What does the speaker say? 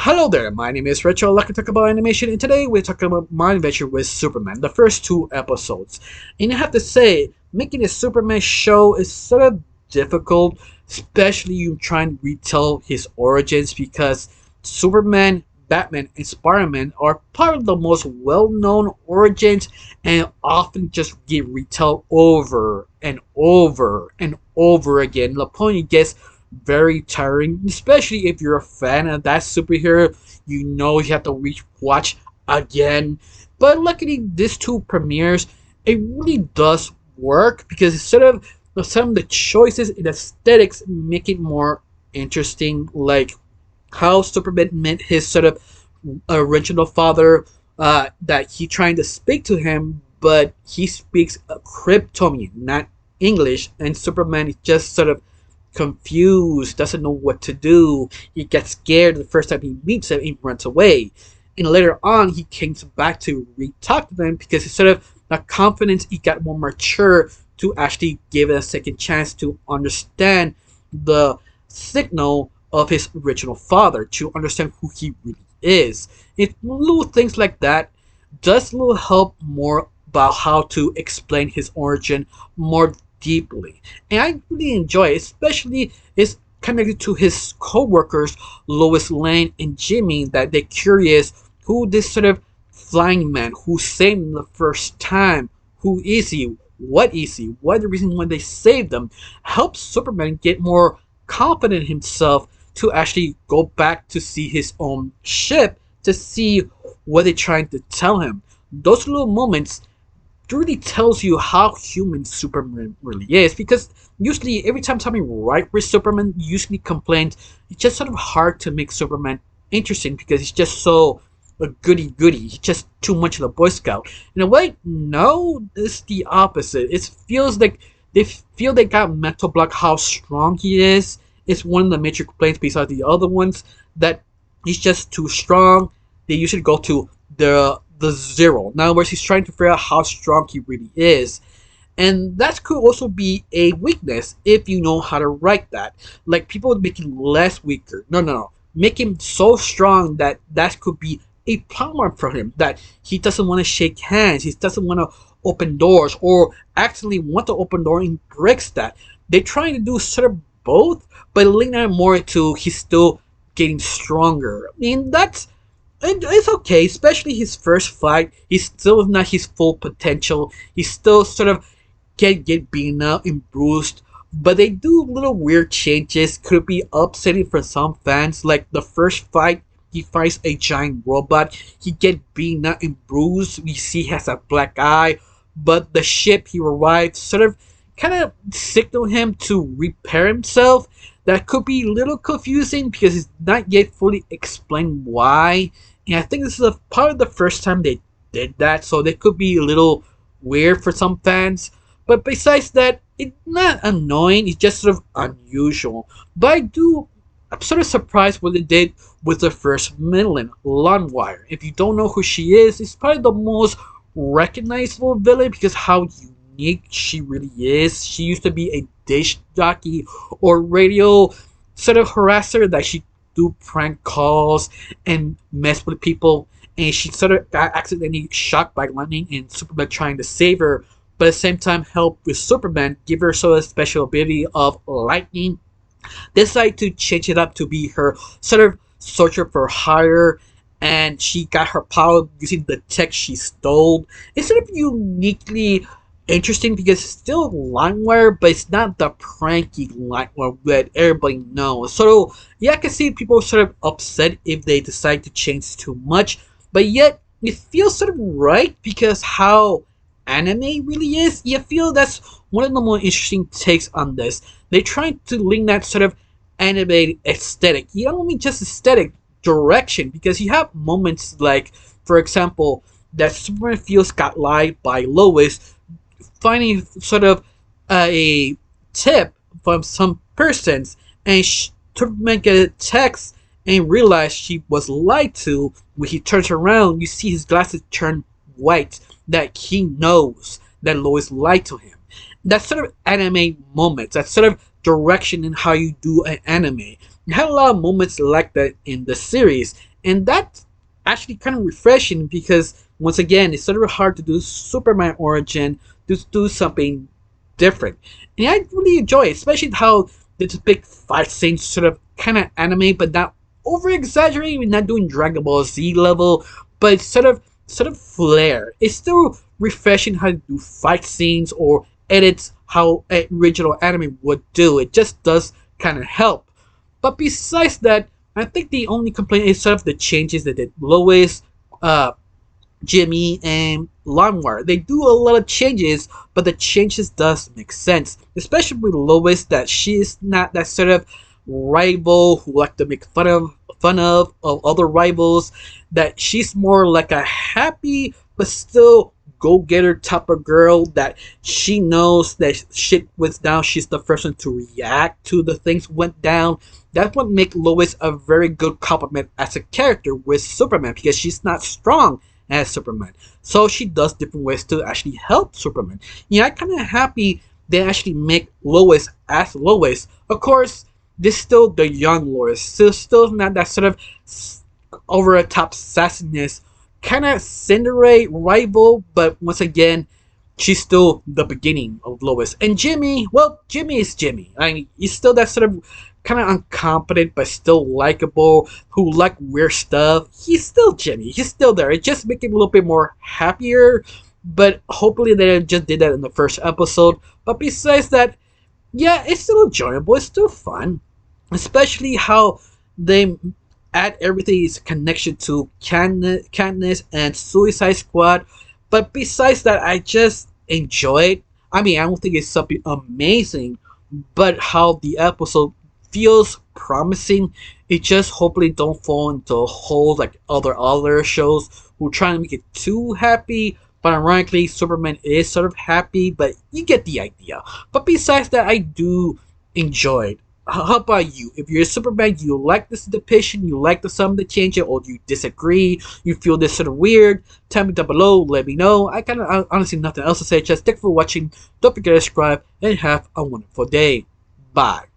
Hello there, my name is Rachel. I'd like to talk about animation, and today we're talking about my adventure with Superman, the first two episodes. And I have to say, making a Superman show is sort of difficult, especially you trying to retell his origins because Superman, Batman, and Spider-Man are part of the most well-known origins and often just get retold over and over and over again. The point gets very tiring, especially if you're a fan of that superhero. You have to watch again. But luckily, this two premieres, it really does work because instead of some of the choices in aesthetics make it more interesting, like how Superman met his sort of original father, that he trying to speak to him, but he speaks Kryptonian, not English, and Superman is just sort of confused, doesn't know what to do. He gets scared the first time he meets him, he runs away. And later on, he comes back to re-talk to them because he's sort of the confidence, he got more mature to actually give it a second chance to understand the signal of his original father, to understand who he really is. It little things like that does little help more about how to explain his origin more deeply. And I really enjoy it, especially it's connected to his co-workers Lois Lane and Jimmy, that they're curious who this sort of flying man who saved them the first time, who is he, what is he, what the reason when they saved them, helps Superman get more confident in himself to actually go back to see his own ship, to see what they're trying to tell him. Those little moments really tells you how human Superman really is. Because usually, every time something right with Superman, usually complains it's just sort of hard to make Superman interesting because he's just so a goody goody. He's just too much of a Boy Scout. In a way, no, it's the opposite. It feels like they feel they got mental block how strong he is. It's one of the major complaints besides the other ones that he's just too strong. They usually go to the zero. In other words, he's trying to figure out how strong he really is. And that could also be a weakness if you know how to write that. Like people would make him less weaker. No, no, no. Make him so strong that that could be a problem for him. That he doesn't want to shake hands. He doesn't want to open doors, or accidentally want to open door and breaks that. They're trying to do sort of both, but lean out more to he's still getting stronger. I mean, it's okay, especially his first fight. He's still not his full potential. He's still sort of get beaten up and bruised. But they do little weird changes. Could be upsetting for some fans. Like the first fight, he fights a giant robot. He get beaten up and bruised. We see he has a black eye. But the ship he arrived sort of kind of signal him to repair himself. That could be a little confusing because it's not yet fully explained why. And I think this is part of the first time they did that, so they could be a little weird for some fans. But besides that, it's not annoying, it's just sort of unusual. But I'm sort of surprised what they did with the first villain, Longwire. If you don't know who she is, it's probably the most recognizable villain because how unique she really is. She used to be a dish jockey or radio sort of harasser that she do prank calls and mess with people, and she sort of got accidentally shocked by lightning and Superman trying to save her, but at the same time help with Superman, give her sort of special ability of lightning. Decide to change it up to be her sort of soldier for hire, and she got her power using the tech she stole. It's sort of uniquely interesting because it's still LimeWire, but it's not the pranky LimeWire that everybody knows. So yeah, I can see people sort of upset if they decide to change too much, but yet it feels sort of right because how anime really is. You feel that's one of the more interesting takes on this. They're trying to link that sort of animated aesthetic. You don't mean just aesthetic direction because you have moments like, for example, that Superman feels got lied by Lois, finding sort of a tip from some persons, and Superman get a text and realize she was lied to. When he turns around, you see his glasses turn white, that he knows that Lois lied to him. That sort of anime moments, that sort of direction in how you do an anime. You had a lot of moments like that in the series, and that's actually kind of refreshing because once again, it's sort of hard to do Superman origin to do something different, and I really enjoy it, especially how there's a big fight scene, sort of kind of anime, but not over exaggerating, not doing Dragon Ball Z level, but it's sort of flair. It's still refreshing how to do fight scenes or edits how original anime would do. It just does kind of help. But besides that, I think the only complaint is sort of the changes that did Lois, uh, Jimmy, and Limewire. They do a lot of changes, but the changes does make sense, especially with Lois. That she is not that sort of rival who like to make fun of other rivals. That she's more like a happy but still go-getter type of girl. That she knows that shit went down. She's the first one to react to the things went down. That's what makes Lois a very good complement as a character with Superman because she's not strong as Superman. So she does different ways to actually help Superman. Yeah, I'm kind of happy they actually make Lois as Lois. Of course, this is still the young Lois. Still not that sort of over the top sassiness, kind of Cinderella rival, but once again, she's still the beginning of Lois. And Jimmy, well, Jimmy is Jimmy. I mean, he's still that sort of kind of incompetent but still likable, who like weird stuff. He's still Jimmy. He's still there. It just makes him a little bit more happier. But hopefully they just did that in the first episode. But besides that, yeah, it's still enjoyable. It's still fun, especially how they add everything's connection to Katniss and Suicide Squad. But besides that, I just enjoy it. I mean, I don't think it's something amazing, but how the episode feels promising. It just hopefully don't fall into a hole like other shows who try to make it too happy. But ironically, Superman is sort of happy, but you get the idea. But besides that, I do enjoy it. How about you? If you're a Superman, you like this depiction, you like the some of the changes, or you disagree, you feel this sort of weird, tell me down below, let me know. I kind of honestly nothing else to say. Just thank you for watching. Don't forget to subscribe and have a wonderful day. Bye.